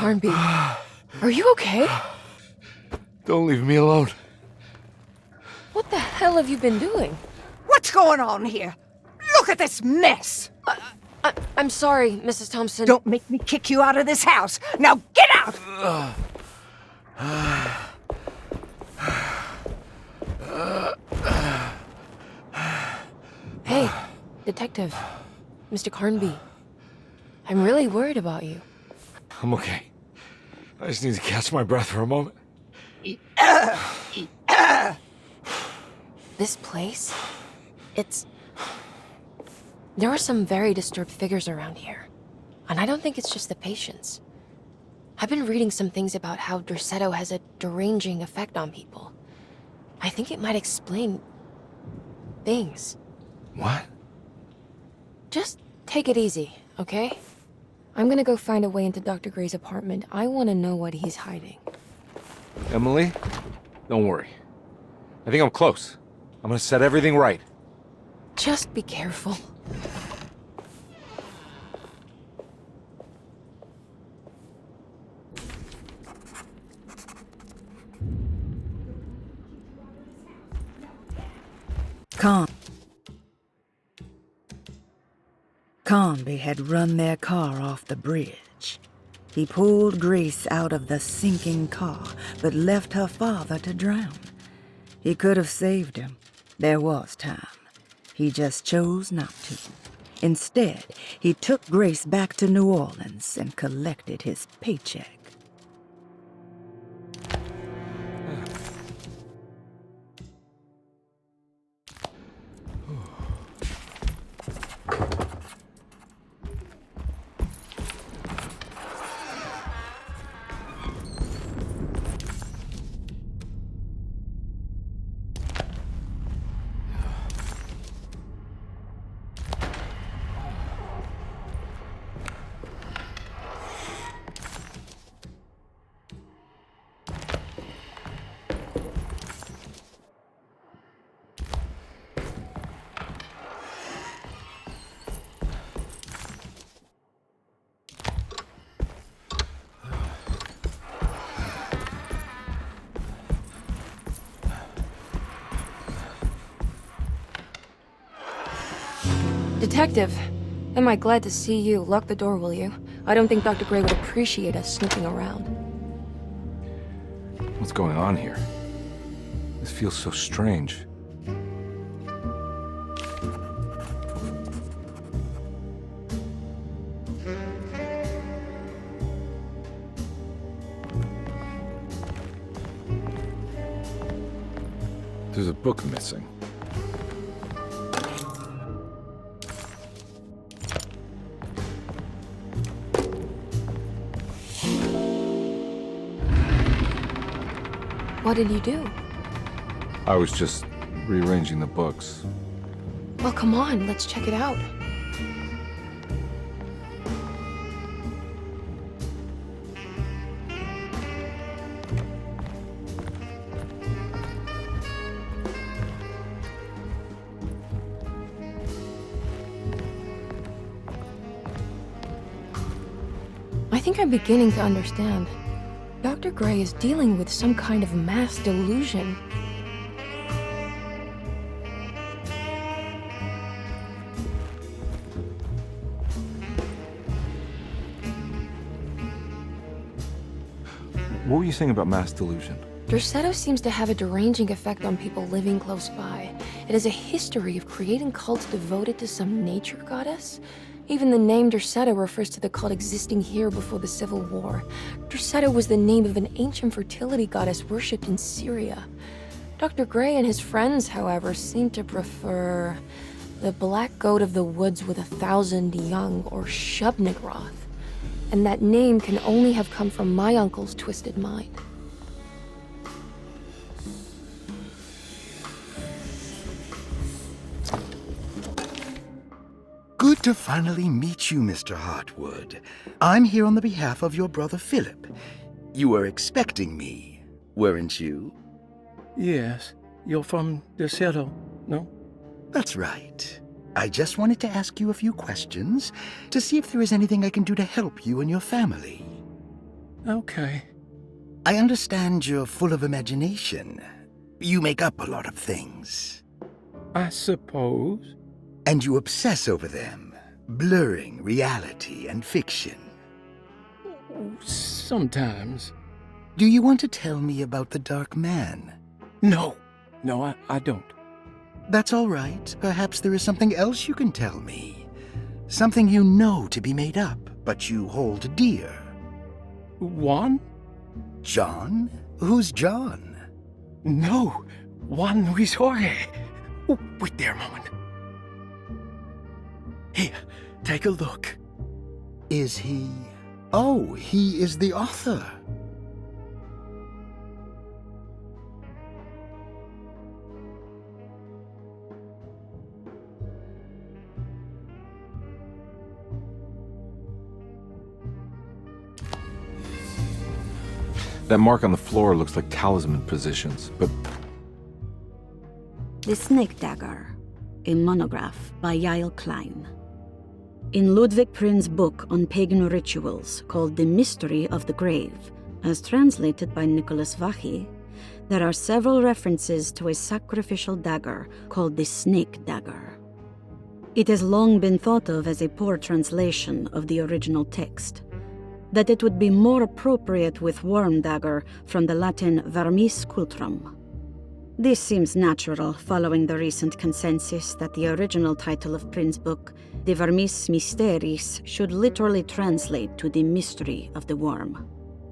Carnby, are you okay? Don't leave me alone. What the hell have you been doing? What's going on here? Look at this mess! I'm sorry, Mrs. Thompson. Don't make me kick you out of this house. Now get out! Hey, Detective. Mr. Carnby. I'm really worried about you. I'm okay. I just need to catch my breath for a moment. This place? There are some very disturbed figures around here. And I don't think it's just the patients. I've been reading some things about how Derceto has a deranging effect on people. I think it might explain things. What? Just take it easy, okay? I'm gonna go find a way into Dr. Gray's apartment. I want to know what he's hiding. Emily, don't worry. I think I'm close. I'm gonna set everything right. Just be careful. Carnby had run their car off the bridge. He pulled Grace out of the sinking car, but left her father to drown. He could have saved him. There was time. He just chose not to. Instead, he took Grace back to New Orleans and collected his paycheck. Detective, am I glad to see you. Lock the door, will you? I don't think Dr. Gray would appreciate us snooping around. What's going on here? This feels so strange. There's a book missing. What did you do? I was just rearranging the books. Well, come on, let's check it out. I think I'm beginning to understand. Dr. Gray is dealing with some kind of mass delusion. What were you saying about mass delusion? Derceto seems to have a deranging effect on people living close by. It has a history of creating cults devoted to some nature goddess. Even the name Derceto refers to the cult existing here before the Civil War. Derceto was the name of an ancient fertility goddess worshipped in Syria. Dr. Gray and his friends, however, seem to prefer the black goat of the woods with 1,000 young, or Shub-Nigroth. And that name can only have come from my uncle's twisted mind. Good to finally meet you, Mr. Hartwood. I'm here on the behalf of your brother Philip. You were expecting me, weren't you? Yes. You're from Derceto, no? That's right. I just wanted to ask you a few questions to see if there is anything I can do to help you and your family. Okay. I understand you're full of imagination. You make up a lot of things. I suppose. And you obsess over them, blurring reality and fiction. Sometimes. Do you want to tell me about the Dark Man? No, I don't. That's all right. Perhaps there is something else you can tell me. Something you know to be made up, but you hold dear. Juan? John? Who's John? No, Juan Luis Jorge. Oh, wait there a moment. Here, take a look. Is he... Oh, he is the author. That mark on the floor looks like talisman positions, but The Snake Dagger, a monograph by Yael Klein. In Ludwig Prin's book on pagan rituals called The Mystery of the Grave, as translated by Nicholas Vachy, there are several references to a sacrificial dagger called the Snake Dagger. It has long been thought of as a poor translation of the original text, that it would be more appropriate with worm dagger from the Latin vermis cultrum. This seems natural following the recent consensus that the original title of Prin's book, De Vermis Mysteris, should literally translate to the mystery of the worm.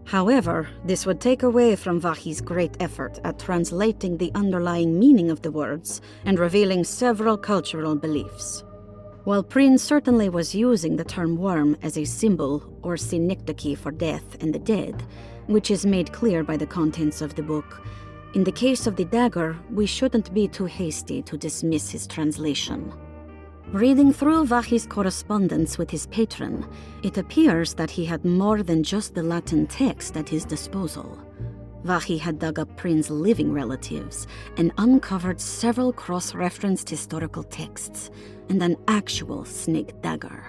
However, this would take away from Vachy's great effort at translating the underlying meaning of the words and revealing several cultural beliefs. While Prin certainly was using the term worm as a symbol or synecdoche for death and the dead, which is made clear by the contents of the book, in the case of the dagger, we shouldn't be too hasty to dismiss his translation. Reading through Vachy's correspondence with his patron, it appears that he had more than just the Latin text at his disposal. Vachy had dug up Prin's living relatives and uncovered several cross-referenced historical texts and an actual snake dagger.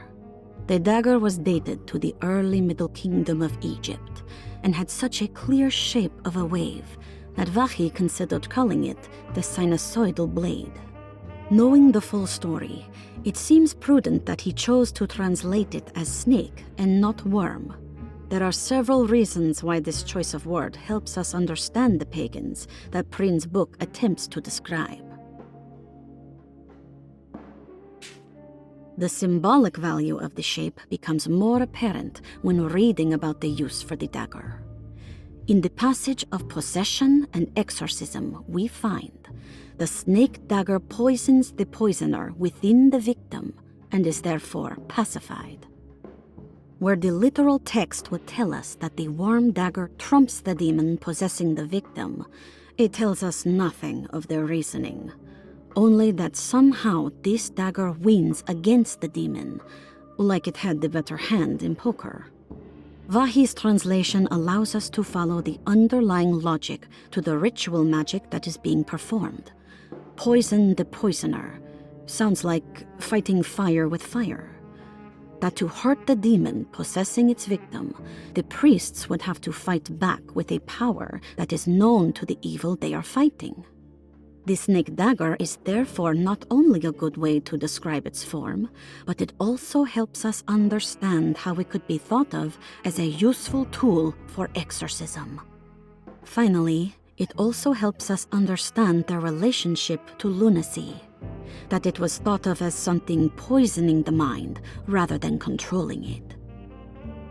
The dagger was dated to the early Middle Kingdom of Egypt and had such a clear shape of a wave that Vachy considered calling it the sinusoidal blade. Knowing the full story, it seems prudent that he chose to translate it as snake and not worm. There are several reasons why this choice of word helps us understand the pagans that Prin's book attempts to describe. The symbolic value of the shape becomes more apparent when reading about the use for the dagger. In the passage of possession and exorcism, we find the snake dagger poisons the poisoner within the victim and is therefore pacified. Where the literal text would tell us that the worm dagger trumps the demon possessing the victim, it tells us nothing of their reasoning. only that somehow this dagger wins against the demon, like it had the better hand in poker. Vahi's translation allows us to follow the underlying logic to the ritual magic that is being performed. Poison the poisoner. Sounds like fighting fire with fire. That to hurt the demon possessing its victim, the priests would have to fight back with a power that is known to the evil they are fighting. The snake dagger is therefore not only a good way to describe its form, but it also helps us understand how it could be thought of as a useful tool for exorcism. Finally, it also helps us understand their relationship to lunacy, that it was thought of as something poisoning the mind rather than controlling it.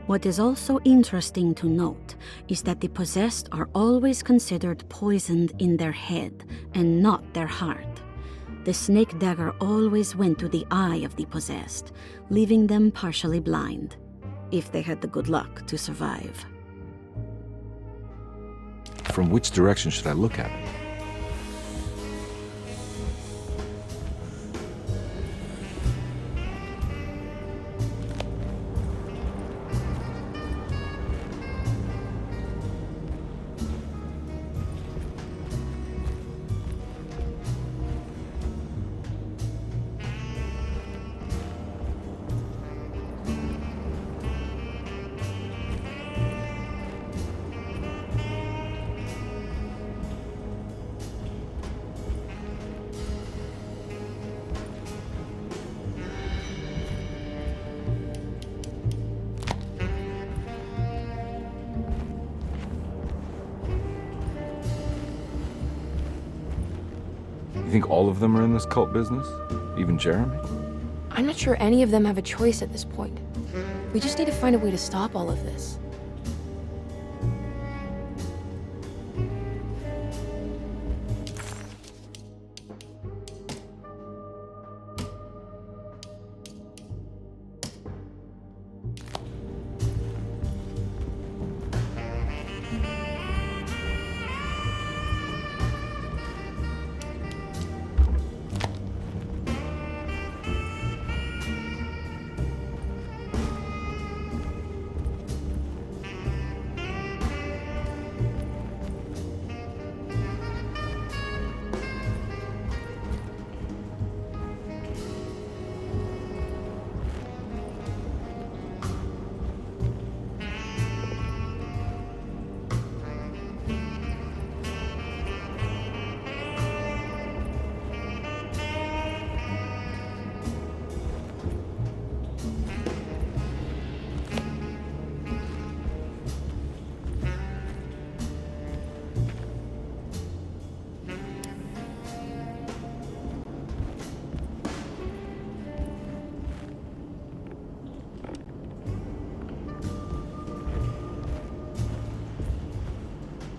What is also interesting to note is that the possessed are always considered poisoned in their head and not their heart. The snake dagger always went to the eye of the possessed, leaving them partially blind, if they had the good luck to survive. From which direction should I look at it? You think all of them are in this cult business? Even Jeremy? I'm not sure any of them have a choice at this point. We just need to find a way to stop all of this.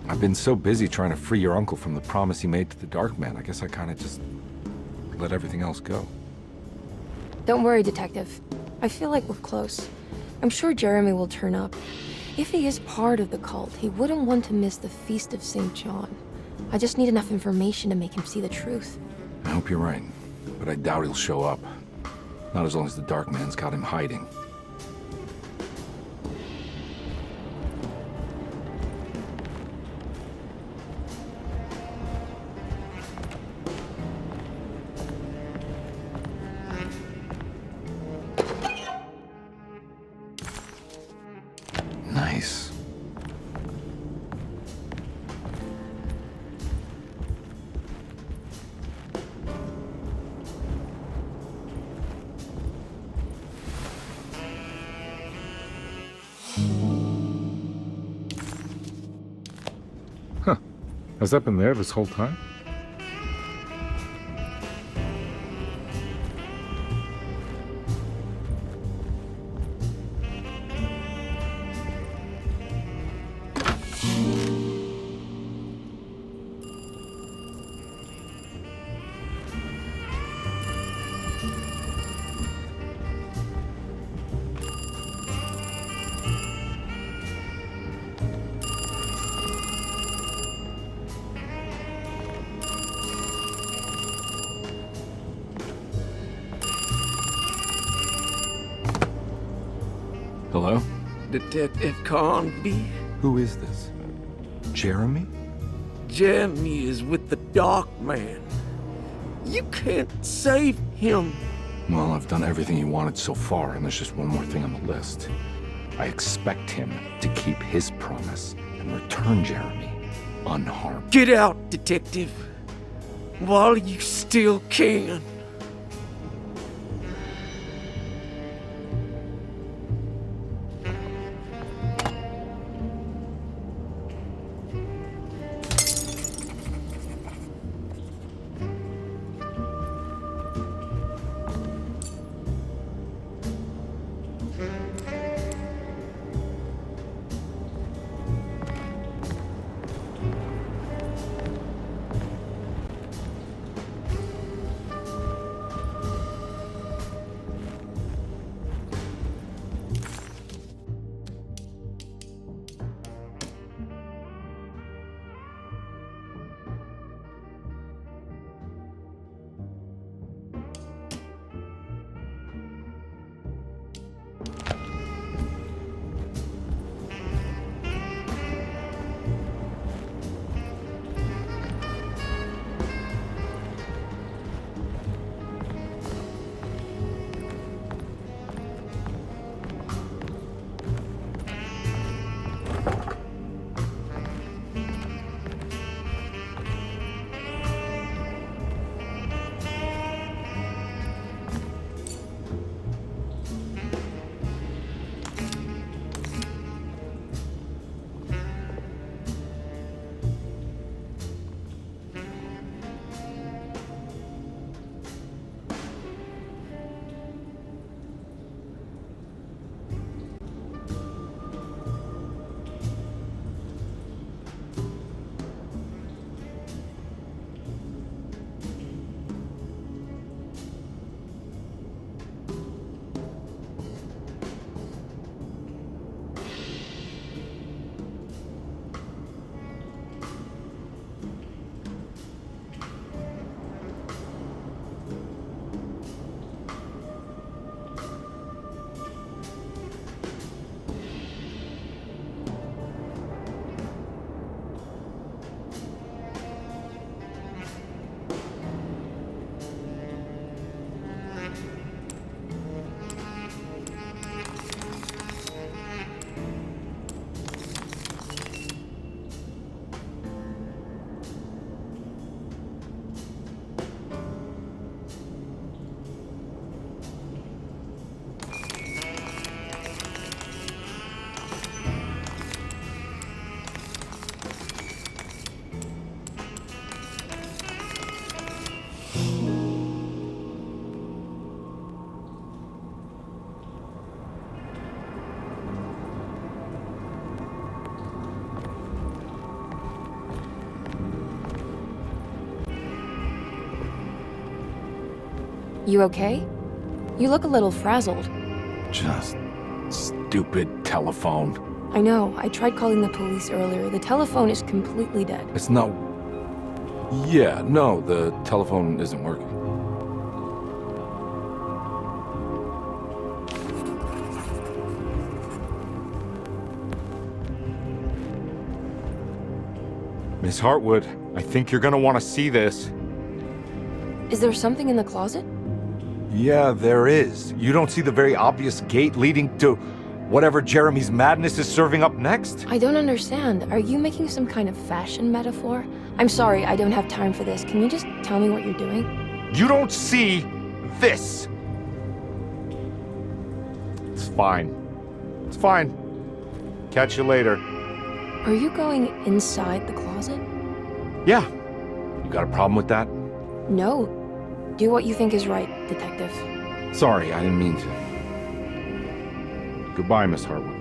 I've been so busy trying to free your uncle from the promise he made to the Dark Man. I guess I kind of just let everything else go. Don't worry, Detective. I feel like we're close. I'm sure Jeremy will turn up. If he is part of the cult, he wouldn't want to miss the Feast of St. John. I just need enough information to make him see the truth. I hope you're right, but I doubt he'll show up. Not as long as the Dark Man's got him hiding. Nice. Huh. Has that been there this whole time? Hello? Detective Carnby? Who is this? Jeremy? Jeremy is with the Dark Man. You can't save him. Well, I've done everything he wanted so far, and there's just one more thing on the list. I expect him to keep his promise and return Jeremy unharmed. Get out, Detective. While you still can. You okay? You look a little frazzled. Just stupid telephone. I know. I tried calling the police earlier. The telephone is completely dead. It's not... Yeah, no, the telephone isn't working. Miss Hartwood, I think you're gonna want to see this. Is there something in the closet? Yeah, there is. You don't see the very obvious gate leading to whatever Jeremy's madness is serving up next? I don't understand. Are you making some kind of fashion metaphor? I'm sorry, I don't have time for this. Can you just tell me what you're doing? You don't see this! It's fine. It's fine. Catch you later. Are you going inside the closet? Yeah. You got a problem with that? No. Do what you think is right, Detective. Sorry, I didn't mean to. Goodbye, Miss Hartwood.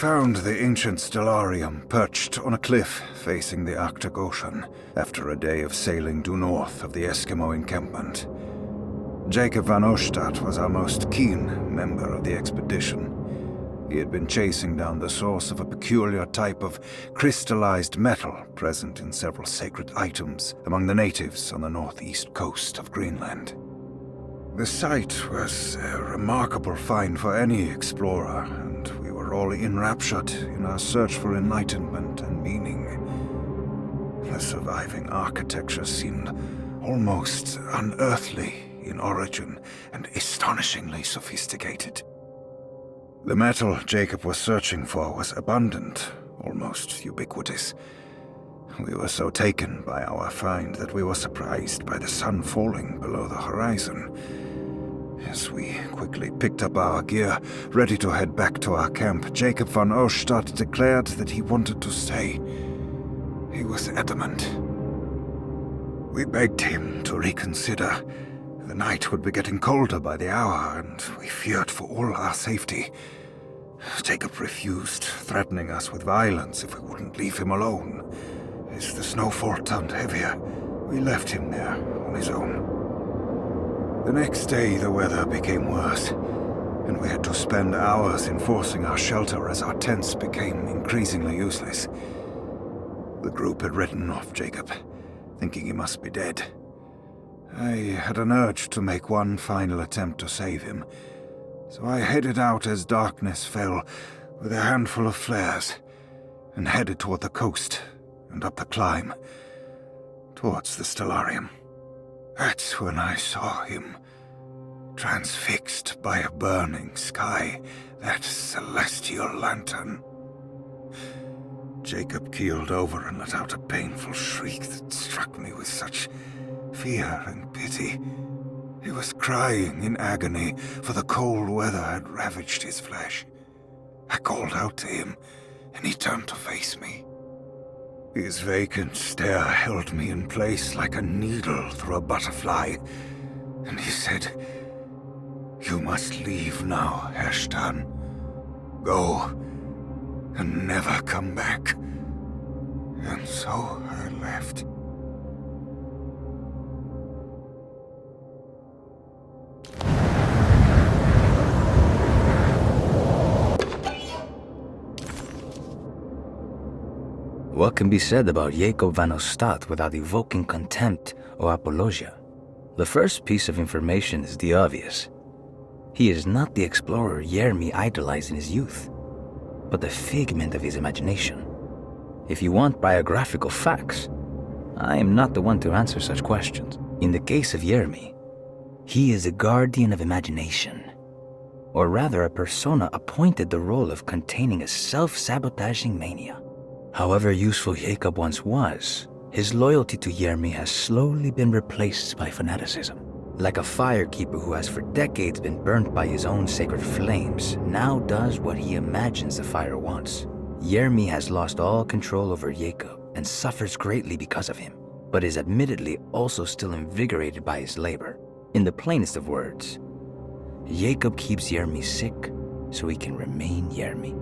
found the ancient stellarium perched on a cliff facing the Arctic Ocean after a day of sailing due north of the Eskimo encampment. Jacob van Oostad was our most keen member of the expedition. He had been chasing down the source of a peculiar type of crystallized metal present in several sacred items among the natives on the northeast coast of Greenland. The site was a remarkable find for any explorer, and we were all enraptured in our search for enlightenment and meaning. The surviving architecture seemed almost unearthly in origin and astonishingly sophisticated. The metal Jacob was searching for was abundant, almost ubiquitous. We were so taken by our find that we were surprised by the sun falling below the horizon. As we quickly picked up our gear, ready to head back to our camp, Jacob van Oostad declared that he wanted to stay. He was adamant. We begged him to reconsider. The night would be getting colder by the hour, and we feared for all our safety. Jacob refused, threatening us with violence if we wouldn't leave him alone. As the snowfall turned heavier, we left him there on his own. The next day, the weather became worse, and we had to spend hours enforcing our shelter as our tents became increasingly useless. The group had written off Jacob, thinking he must be dead. I had an urge to make one final attempt to save him, so I headed out as darkness fell with a handful of flares and headed toward the coast and up the climb towards the stellarium. That's when I saw him, transfixed by a burning sky, that celestial lantern. Jacob keeled over and let out a painful shriek that struck me with such fear and pity. He was crying in agony, for the cold weather had ravaged his flesh. I called out to him, and he turned to face me. His vacant stare held me in place like a needle through a butterfly, and he said, "You must leave now, Herrstan. Go, and never come back." And so I left. What can be said about Jacob van Oostad without evoking contempt or apologia? The first piece of information is the obvious. He is not the explorer Jeremy idolized in his youth, but the figment of his imagination. If you want biographical facts, I am not the one to answer such questions. In the case of Jeremy, he is a guardian of imagination, or rather a persona appointed the role of containing a self-sabotaging mania. However useful Jacob once was, his loyalty to Jeremy has slowly been replaced by fanaticism. Like a firekeeper who has for decades been burnt by his own sacred flames, now does what he imagines the fire wants. Jeremy has lost all control over Jacob and suffers greatly because of him, but is admittedly also still invigorated by his labor. In the plainest of words, Jacob keeps Jeremy sick so he can remain Jeremy.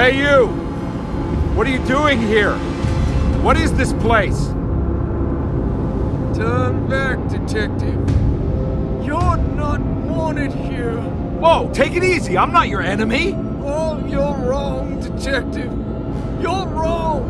Hey, you! What are you doing here? What is this place? Turn back, detective. You're not wanted here. Whoa, take it easy. I'm not your enemy. Oh, you're wrong, detective. You're wrong.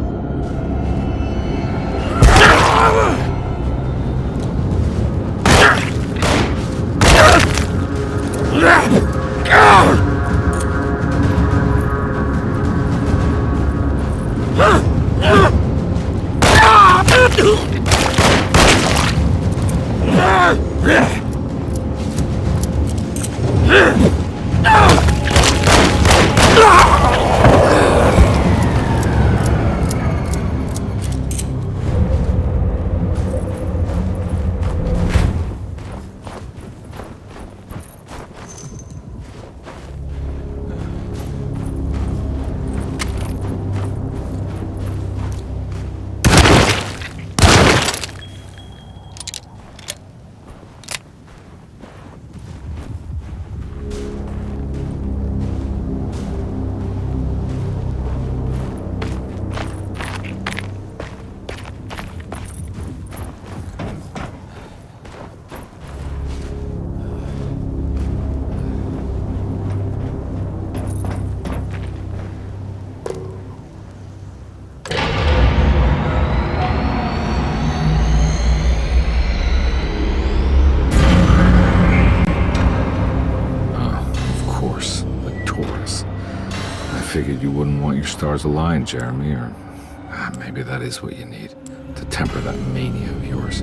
I figured you wouldn't want your stars aligned, Jeremy, or maybe that is what you need to temper that mania of yours.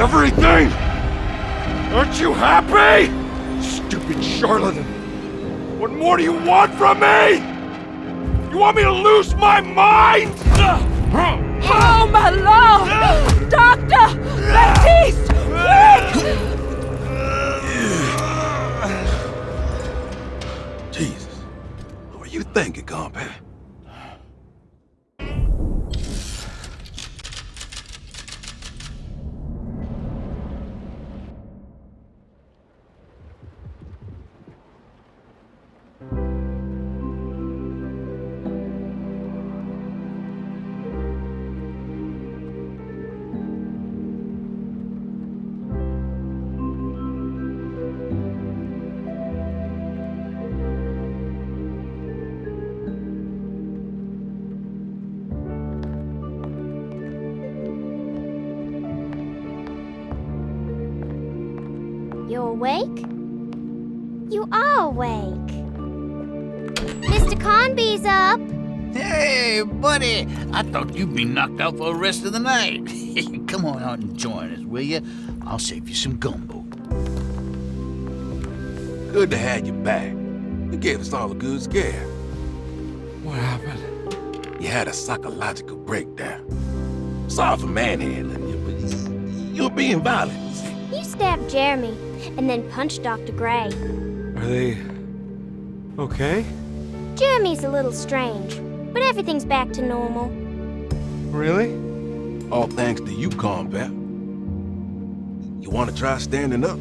everything? Aren't you happy? Stupid charlatan. What more do you want from me? You want me to lose my mind? Oh, my lord! Doctor! Baptiste! Quick! Jesus. What are you thinking, compadre? You're awake? You are awake. Mr. Conby's up. Hey, buddy! I thought you'd be knocked out for the rest of the night. Come on out and join us, will you? I'll save you some gumbo. Good to have you back. You gave us all a good scare. What happened? You had a psychological breakdown. Sorry for manhandling you, but you're being violent. You stabbed Jeremy and then punched Dr. Gray. Are they okay? Jeremy's a little strange, but everything's back to normal. Really? All thanks to you, combat. You want to try standing up?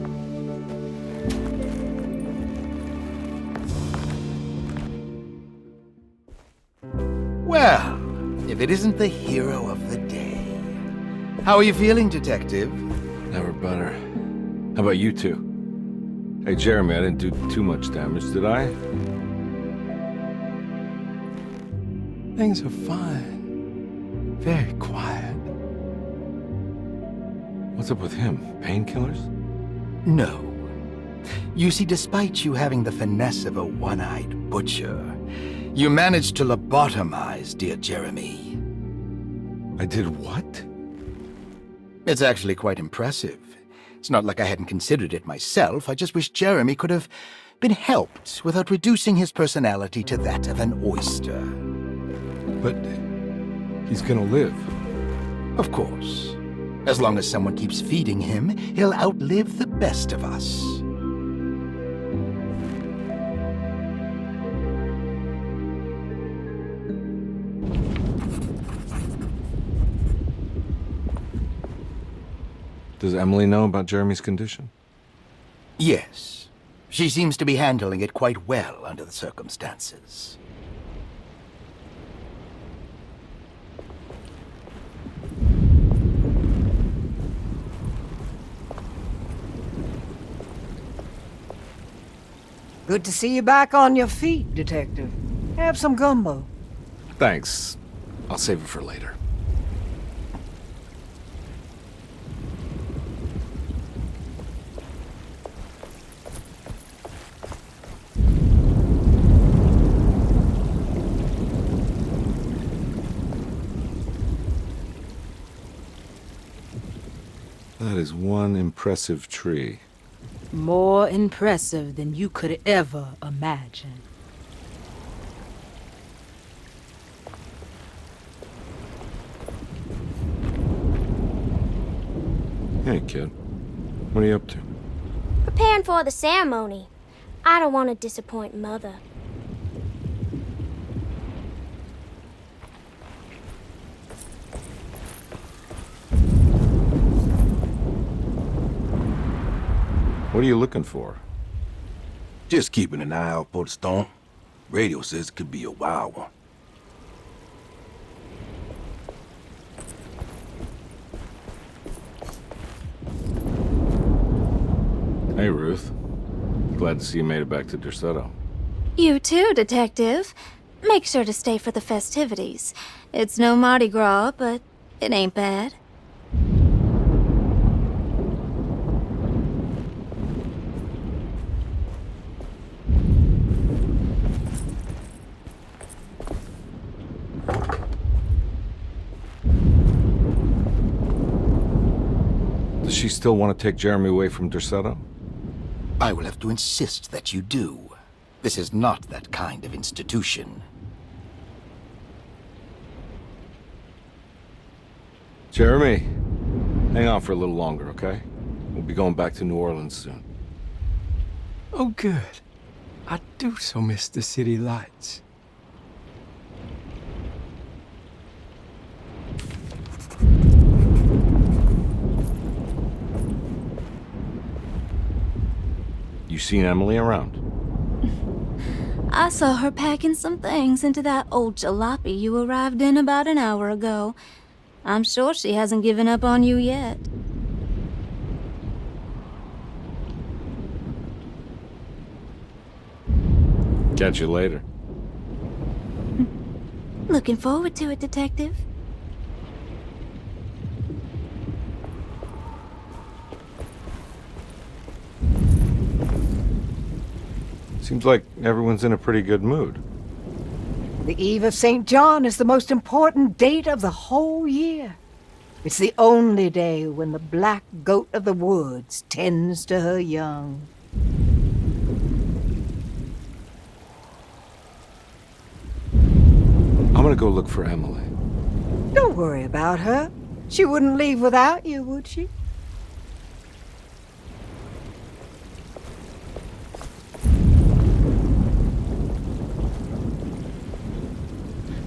Well, if it isn't the hero of the day. How are you feeling, Detective? Never better. How about you two? Hey, Jeremy, I didn't do too much damage, did I? Things are fine. Very quiet. What's up with him? Painkillers? No. You see, despite you having the finesse of a one-eyed butcher, you managed to lobotomize dear Jeremy. I did what? It's actually quite impressive. It's not like I hadn't considered it myself. I just wish Jeremy could have been helped without reducing his personality to that of an oyster. But he's gonna live. Of course. As long as someone keeps feeding him, he'll outlive the best of us. Does Emily know about Jeremy's condition? Yes. She seems to be handling it quite well under the circumstances. Good to see you back on your feet, Detective. Have some gumbo. Thanks. I'll save it for later. That is one impressive tree. More impressive than you could ever imagine. Hey, kid. What are you up to? Preparing for the ceremony. I don't want to disappoint Mother. What are you looking for? Just keeping an eye out for the storm. Radio says it could be a wild one. Hey, Ruth. Glad to see you made it back to Derceto. You too, Detective. Make sure to stay for the festivities. It's no Mardi Gras, but it ain't bad. Does she still want to take Jeremy away from Derceto? I will have to insist that you do. This is not that kind of institution. Jeremy, hang on for a little longer, okay? We'll be going back to New Orleans soon. Oh, good. I do so miss the city lights. You seen Emily around? I saw her packing some things into that old jalopy you arrived in about an hour ago. I'm sure she hasn't given up on you yet. Catch you later. Looking forward to it, Detective. Seems like everyone's in a pretty good mood. The Eve of St. John is the most important date of the whole year. It's the only day when the black goat of the woods tends to her young. I'm gonna go look for Emily. Don't worry about her. She wouldn't leave without you, would she?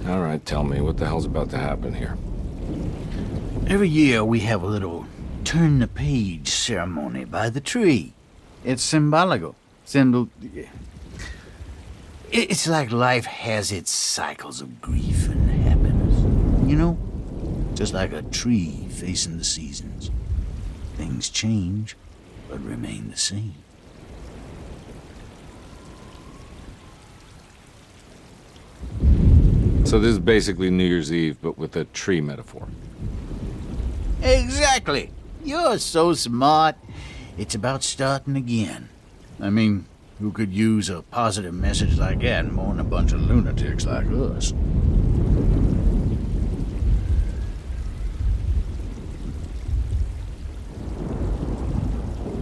All right, tell me, what the hell's about to happen here? Every year we have a little turn-the-page ceremony by the tree. It's symbolical. It's like life has its cycles of grief and happiness. You know? Just like a tree facing the seasons. Things change, but remain the same. So this is basically New Year's Eve, but with a tree metaphor. Exactly. You're so smart. It's about starting again. I mean, who could use a positive message like that more than a bunch of lunatics like us?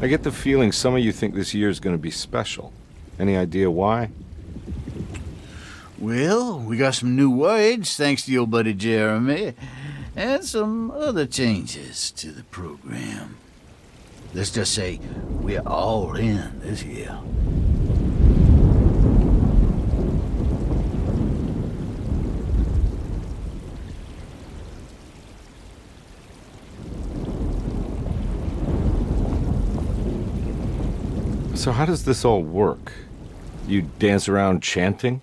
I get the feeling some of you think this year is going to be special. Any idea why? Well, we got some new words, thanks to your buddy Jeremy, and some other changes to the program. Let's just say we're all in this year. So how does this all work? You dance around chanting?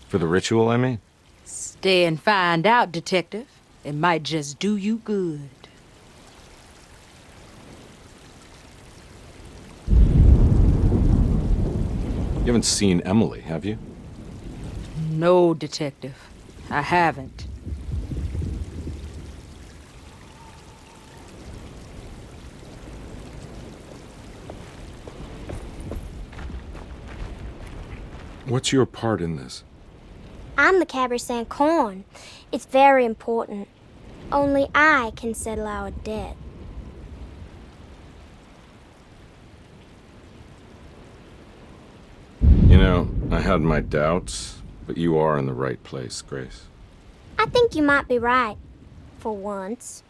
For the ritual, I mean? Stay and find out, Detective. It might just do you good. You haven't seen Emily, have you? No, Detective. I haven't. What's your part in this? I'm the Cabernet Corn. It's very important. Only I can settle our debt. You know, I had my doubts, but you are in the right place, Grace. I think you might be right. For once.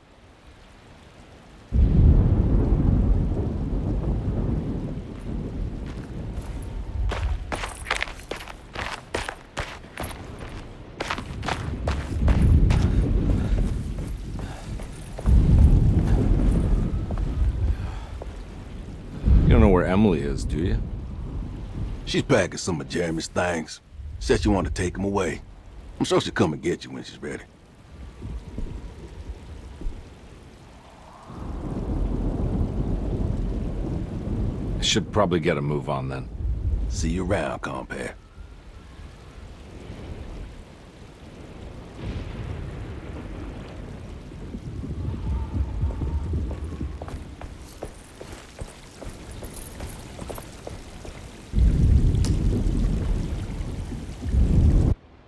You don't know where Emily is, do you? She's packing some of Jeremy's things. Said she wanted to take them away. I'm sure she'll come and get you when she's ready. I should probably get a move on then. See you around, compare.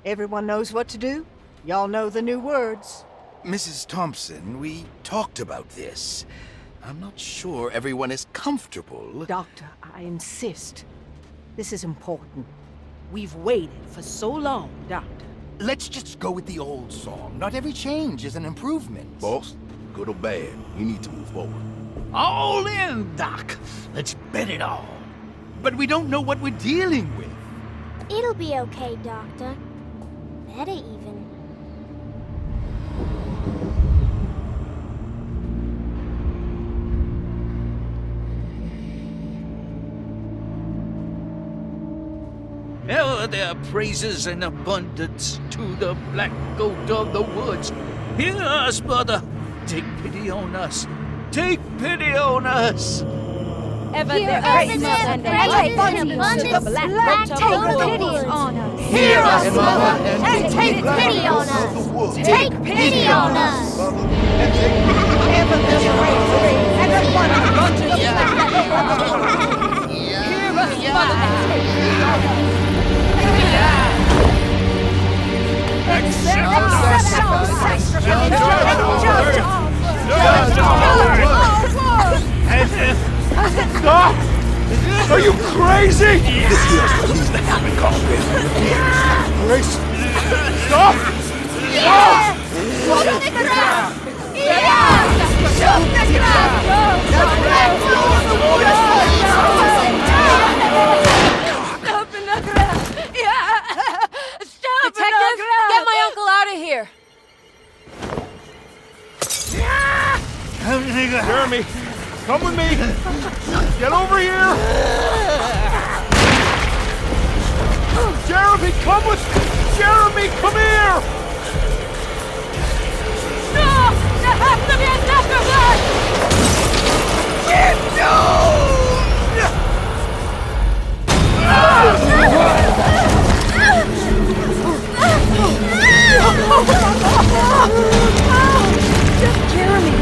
Everyone knows what to do? Y'all know the new words. Mrs. Thompson, we talked about this. I'm not sure everyone is comfortable. Doctor, I insist. This is important. We've waited for so long, Doctor. Let's just go with the old song. Not every change is an improvement. Boss, good or bad, you need to move forward. All in, Doc. Let's bet it all. But we don't know what we're dealing with. It'll be okay, Doctor. Better even. Ever there praises in abundance to the black goat of the woods. Hear us, brother. Take pity on us. Take pity on us. Ever Hear there us, praises Mother, and praises abundance to the black goat of take the pity woods. on us. Hear us, Mother, and take pity on us. Take pity on us. Ever this praise and abundance to the black goat of the woods. Hear us, Mother, and take pity on us. Accept our Stop! Are you crazy? This here's what needs to happen, Carlton. Grace! Stop! Stop! Detective, get my uncle out of here. Jeremy, come with me! Get over here! Jeremy, come with... Jeremy, come here! No! There has to be another one! Jeremy!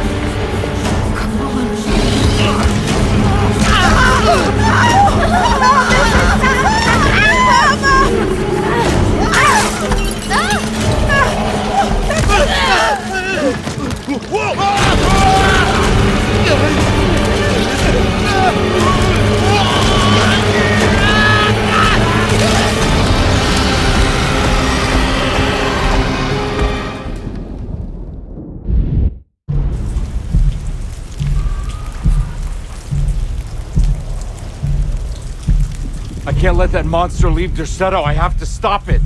I can't let that monster leave Derceto. I have to stop it.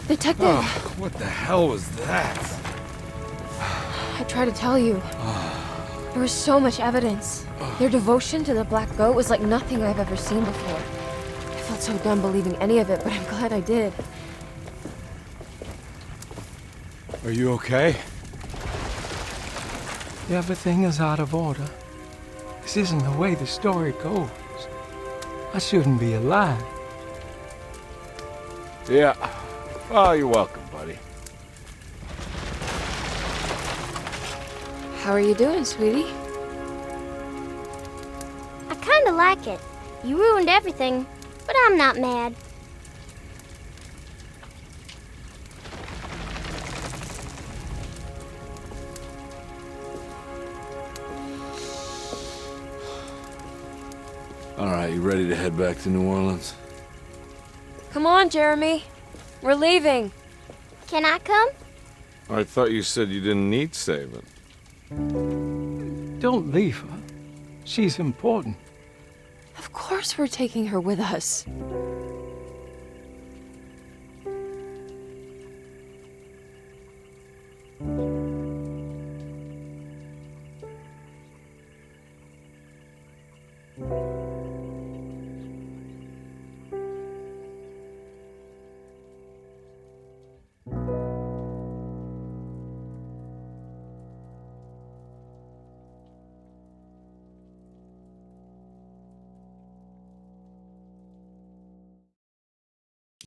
Detective! Oh, what the hell was that? I tried to tell you. There was so much evidence. Their devotion to the Black Goat was like nothing I've ever seen before. I felt so dumb believing any of it, but I'm glad I did. Are you okay? Everything is out of order. This isn't the way the story goes. I shouldn't be alive. Yeah. Oh, you're welcome, buddy. How are you doing, sweetie? I kinda like it. You ruined everything, but I'm not mad. All right, you ready to head back to New Orleans? Come on, Jeremy. We're leaving. Can I come? I thought you said you didn't need saving. Don't leave her. She's important. Of course we're taking her with us.